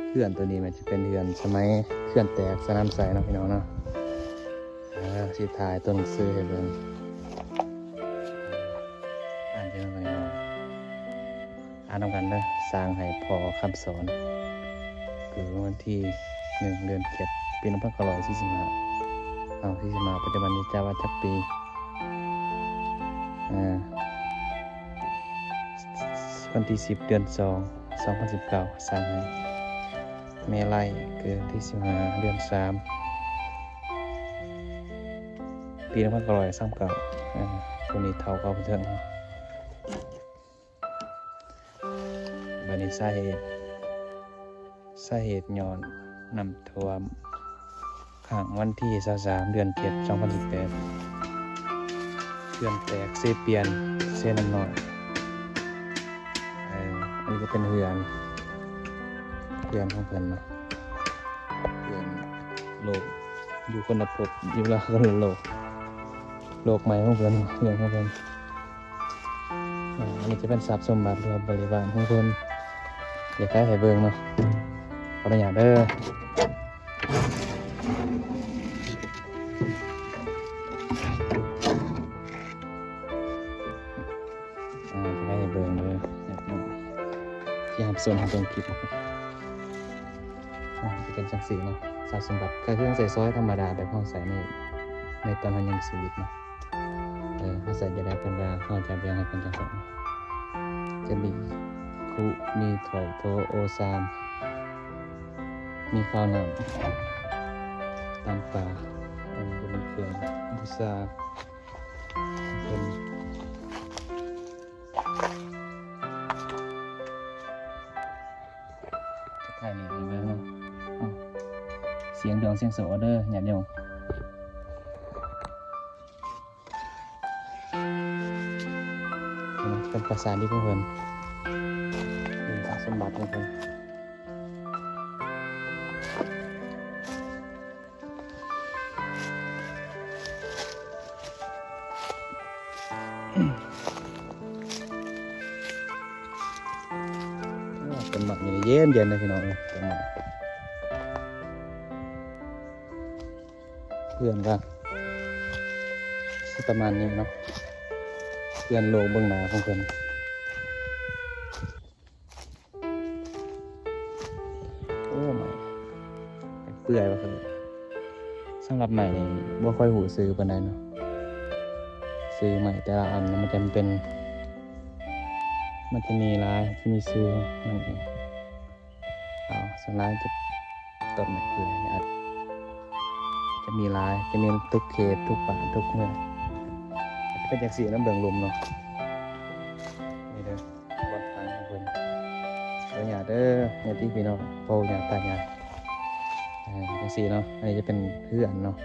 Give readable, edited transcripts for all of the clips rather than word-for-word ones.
เขื่อนตัวนี้มันจะเป็นเขื่อนสมัยเขื่อนแตกสนามใสเนาะพี่น้องเนาะสิถ่ายต้นซื้อให้เบิ่งอ่านเจอกันพี่น้องอ่านนำกันเด้อสร้างให้พอคำสอนคือวันที่1 เดือนเจ็ดปี2545เอา45ปัจจุบันนี้จะว่าจักปีวันที่10 เดือน 2 2019สร้างให้เมลัยเกิดที่15 เดือน 3 ปี2539คนนี้เท่ากับเทิงบัดนี้สาเหตุย้อนน้ำท่วมข้างวันที่23 เดือน 7 2018เขื่อนแตกเซเปียนเซน้ำน้อยอันนี้จะเป็นเขื่อนของเพิ่นเนาะเขื่อนโลกอยู่คนละภพอยู่ละคนละโลกใหม่ของเพิ่นเขื่อนของเพิ่นอันนี้จะเป็นทรัพย์สมบัติหรือบริวารของเพิ่นเดี๋ยวใครให้เบิ่งเนาะขออนุญาตเด้อจะได้ให้เบิ่งเลยที่ทำส่วนของตรงคลิปจะเป็นจังสีเนาะทรัพย์สมบัติก็เครื่องใส่ซอยธรรมดาแบบเราใส่ในตอนเรายังชีวิตเนาะเราใส่จะได้เป็นว่าเราจะเรียงให้เป็นจังสองจะมีคุมีถอยโทโอซามมีข้าวหนามตามป่าจะเป็นเครื่องบูชาเป็นจะถ่ายนี่เลยเนาะเสียงดวงเสียงโสเด้อหยาดโยมเป็นภาษาที่เพิ่นเป็นทรัพย์สมบัติของเพิ่นเป็นหมักอยู่ในเย็นเลยพี่น้องเป็นหมักเพื่อนก็ประมาณนี้เนาะเพื่อนโลเบื้องหน้าของเพิ่นโอ้ไม่เปื่อยว่าคือสำหรับใหม่นี่บ่ค่อยหูซื้อปานใดเนาะซื้อใหม่แต่ละอันมันจะเป็นมันจะมีลายที่มีซื้อนั่นเองส่วนลายจะต้นไม้เปื่อยอาจจะมีลายจะมีทุกเขตทุกป่าทุกเมืองจะเป็นอย่างสีน้ำเบืองลมเนาะนี่เด้อวัดทางของเพิ่นขออย่าเด้อเนี่ยที่พี่น้องพ่ออย่าตายายอย่างสีเนาะอันนี้จะเป็นเพื่อนเนาะ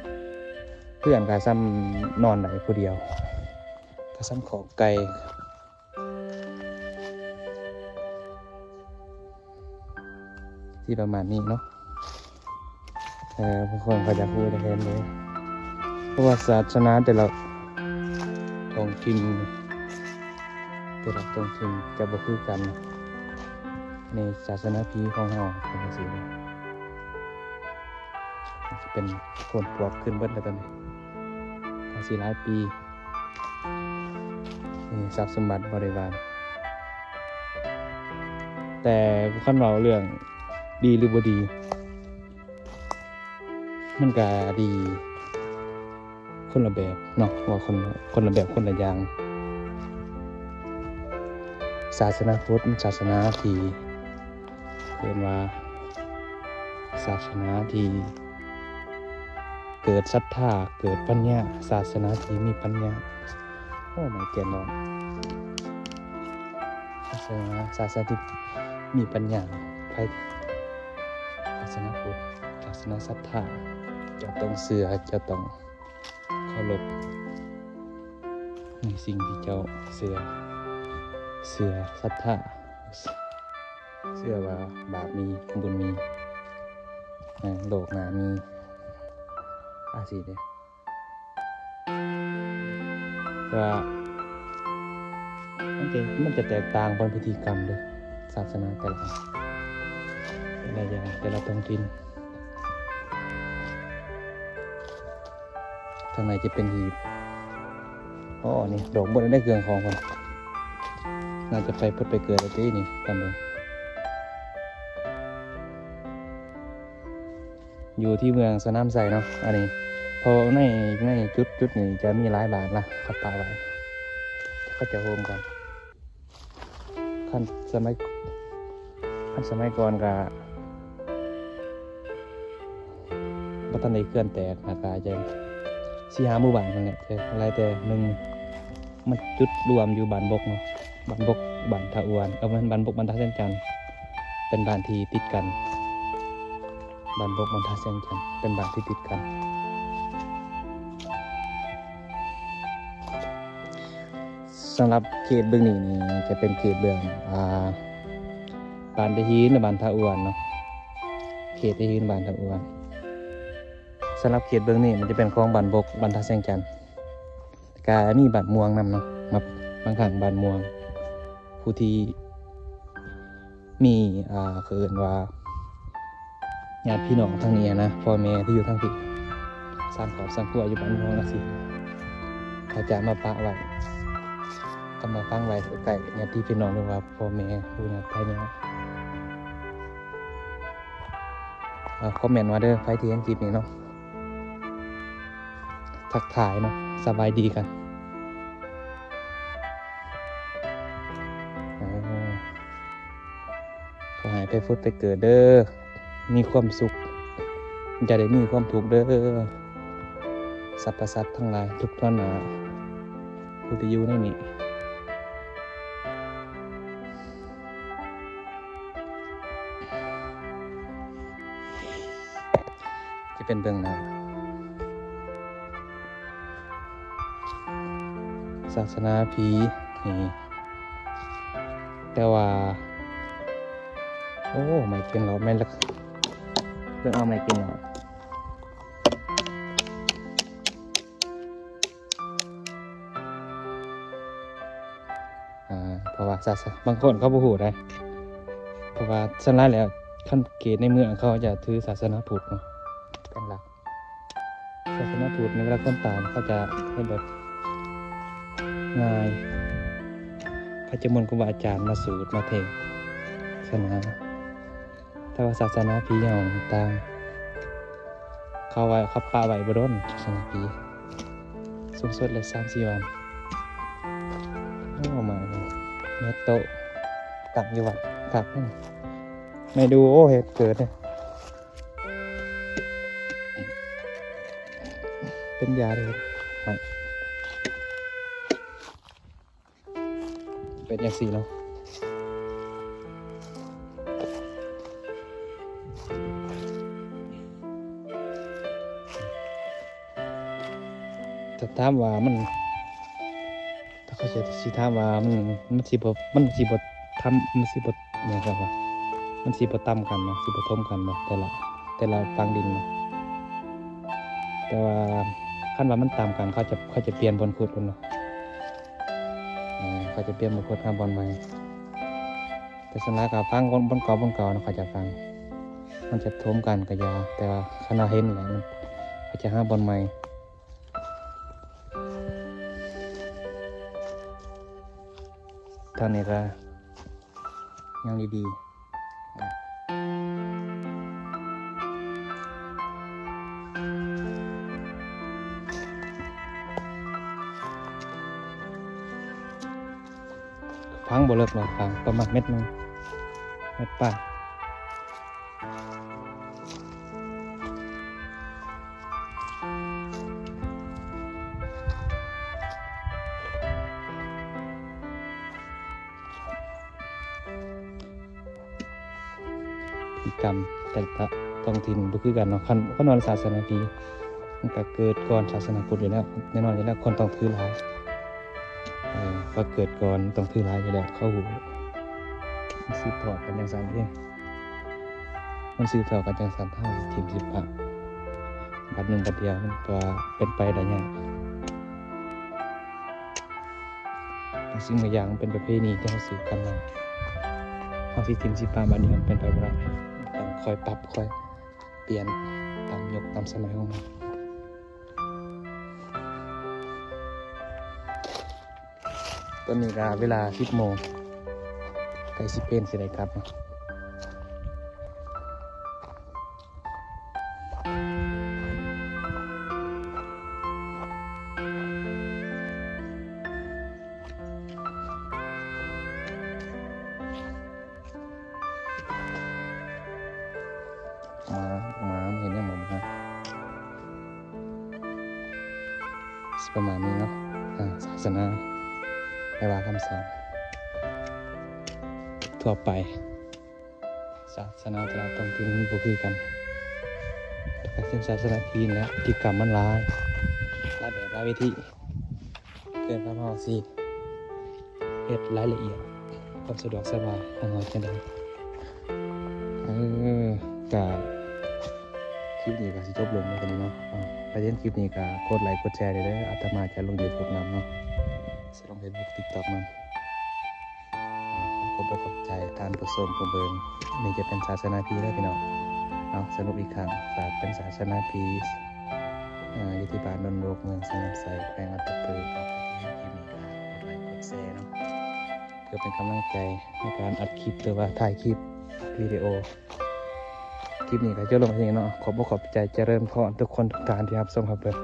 เพื่อนกาซ้ำนอนไหนผู้เดียวกาซ้ำของไก่ที่ประมาณนี้เนาะบางคนเขาจะพูดแทนเลยเพราะว่าศาสนาแต่ละท้องถิ่นจะบ่คือกันในศาสนาพีของเราเป็นจังซี่เลยจะเป็นคนปลอกขึ้นเบิดแล้วตอนนี้สิหลายปีนี่ทรัพย์สมบัติบริวารแต่คันเว้าเรื่องดีหรือบ่ดีมันก็ดีคนละแบบเนาะว่าคนละแบบคนละอย่างศาสนาพุทธมันศาสนาที่เรียกว่าศาสนาที่เกิดศรัทธาเกิดปัญญาศาสนาที่มีปัญญาโอ้ไม่เก่งเนาะศาสนาที่มีปัญญาไปศาสนาพุทธศาสนาศรัทธาจะต้องเชื่อจะต้องเคารพในสิ่งที่เจ้าเชื่อศรัทธาเชื่อว่าบาปมีบุญมีโลกหน้ามีอาศีเด้แต่ว่ามันจะแตกต่างบนพิธีกรรมด้วยศาสนาแต่ละ หลายอย่างแต่เราต้องกินทางในจะเป็นหีบอ๋อนี่ดอกบนได้เครื่องของคนน่าจะไปพุดไปเกิดอะไรที่นี่ตามเองอยู่ที่เมืองสนามไซเนาะอันนี้พอในจุดนี้จะมีหลายบาทนะเขาปาไว้เขาจะโฮมกันขั้นสมัยก่อนกับบัตรในเคลื่อนแตกอากาศจะ4-5 หมู่บ้านนั่นแหละแต่อะไรแต่หนึ่งมันจุดรวมอยู่บ้านบกเนาะบ้านบกบ้านท่าอวนมันบ้านบกบ้านท่าเส้นจันทร์เป็นบ้านที่ติดกันบ้านบกบ้านท่าเส้นจันทร์เป็นบ้านที่ติดกันสำหรับเขตเบื้องนี้นี่จะเป็นเขตเบื้องบ้านตะฮีนบ้านท่าอวนเนาะเขตตะฮีนบ้านท่าอวนสำหรับเขตเบื้องนี้มันจะเป็นคลองบ้านบกบ้านท่าเส้นจันทร์กามีบ้านม่วงนำเนาะครับบางครั้งบ้านม่วงผู้ที่มีเขินว่าญาติพี่น้องทางนี้นะพ่อแม่ที่อยู่ทางพี่สร้างครอบสร้างครัวอยู่บ้านม่วงนะสิเขาจะมาปะไว้ก็มาฟังไว้ใกล้ญาติพี่น้องหรือว่าพ่อแม่ผู้ญาติภายในคอมเมนต์มาเด้อไฟที่เห็นคลิปนี้เนาะทักทายเนาะสบายดีกันขอให้ไปฟุดไปเกิดเด้อมีความสุขจะได้มีความทุกข์เด้อสรรพสัตว์ทั้งหลายทุกท่านผู้ที่อยู่ในนี้จะเป็นเบื้องหน้าศาสนาผีนี่แต่ว่าโอ้ไม่กินหรอไม่ละเรื่องเอาไม่กินหรอเพราะว่าบางคนเขาบ่ฮู้ได้เพราะว่าส่วนใหญ่แล้วขั้นเกตในเมืองเขาจะถือศาสนาพุทธเนาะเป็นหลักศาสนาพุทธในเวลาคนตายเขาจะให้แบบง่ายพระเจ้ามนต์ครูบาอาจารย์มาสูตรมาเทศนาแต่ว่าศาสนาผีเฮาต่างเขาปะไว้บ่โดนศาสนาผีสูงสุดเลย3-4 วันโอ้มาเมตโตตั้งอยู่วัดครับไม่ดูโอ้เหตุเกิดเนี่ยเป็นยาเลยไม่เป็นอย่างสี่เนาะถ้าถามว่ามันถ้าเขาจะสิถามว่ามันสิบ่ทำมันสิบ่เนี่ยครับว่ามันสิบ่ต่ำกันเนาะสิบ่ทมกันเนาะแต่ละฟังดินเนาะแต่ว่าคันว่ามันต่ำกันเขาจะเปลี่ยนบนขุดเนาะเขาจะเปลี่ยนบนขุดหาบอลใหม่แต่สำหรับการฟังบนเก่าเนาะเขาจะฟังมันจะทมกันก็ยาแต่ว่าคณะเห็นแหละมันเขาจะหาบอลใหม่ทางนี้ก็ยังดีฟังบ่เลิกหรอกฟังประมาณเม็ดป่าพิกรรมแต่ละท้องถิ่นบ่คือกันเนาะคันว่าศาสนาผีมันก็เกิดก่อนศาสนาพุทธอยู่แล้วแน่นอนอยู่แล้วคนต้องถือหลายก็เกิดก่อนต้องถือหลายอยู่แล้วเข้าหูมันสืบทอดกันอย่างสั่นเด้มันสืบทอดกันอย่างสั่นท่าทีมศิลปะบัดหนึ่งบัดเดียวมันตัวเป็นไปได้ยากสิ่งบางอย่างเป็นประเพณีที่เขาสืบกันมาเอาสิทีมศิลปะบัดนี้มันเป็นไปบ่ได้ต้อง คอยปรับคอยเปลี่ยนตามยุคตามสมัยของมันตอนนี้ก็เวลา10 โมงใกล้สิเป็นสิได้กลับเนาะมาเห็นยังบ่มาประมาณนี้เนาะศาสนาไม่ว่าคำสอนทั่วไปศาสนาแต่ละท้องถิ่นมันบ่คือกันแต่เส้นศาสนาจีนและพิธีกรรมมันหลายแบบหลายวิธีเกินความพอสิเฮ็ดรายละเอียดความสะดวกสบายของเราจังได๋ก็คลิปนี้ก็สิจบลงในตอนนี้เนาะประเด็นคลิปนี้ก็กดไลค์กดแชร์ได้เด้ออาตมาจะลง YouTube นำเนาะสิลง Facebook TikTok นำขอบใจท่านผู้ชมผู้เบิ่งนี่จะเป็นศาสนาพีแล้วพี่น้องเอาสรุปอีกครั้งฝากเป็นศาสนาพีอยู่ที่บ้านดอนโลกเมืองสนามไซแขวงอัตตปือกับที่คลิปนี้ก็กดไลค์กดแชร์เนาะเพื่อเป็นกำลังใจในการอัดคลิปหรือว่าถ่ายคลิปวิดีโอคลิปนี้ก็จะลงที่นี่เนาะขอบใจเจริญพรทุกคนทุกท่านที่รับชมครับเพื่อน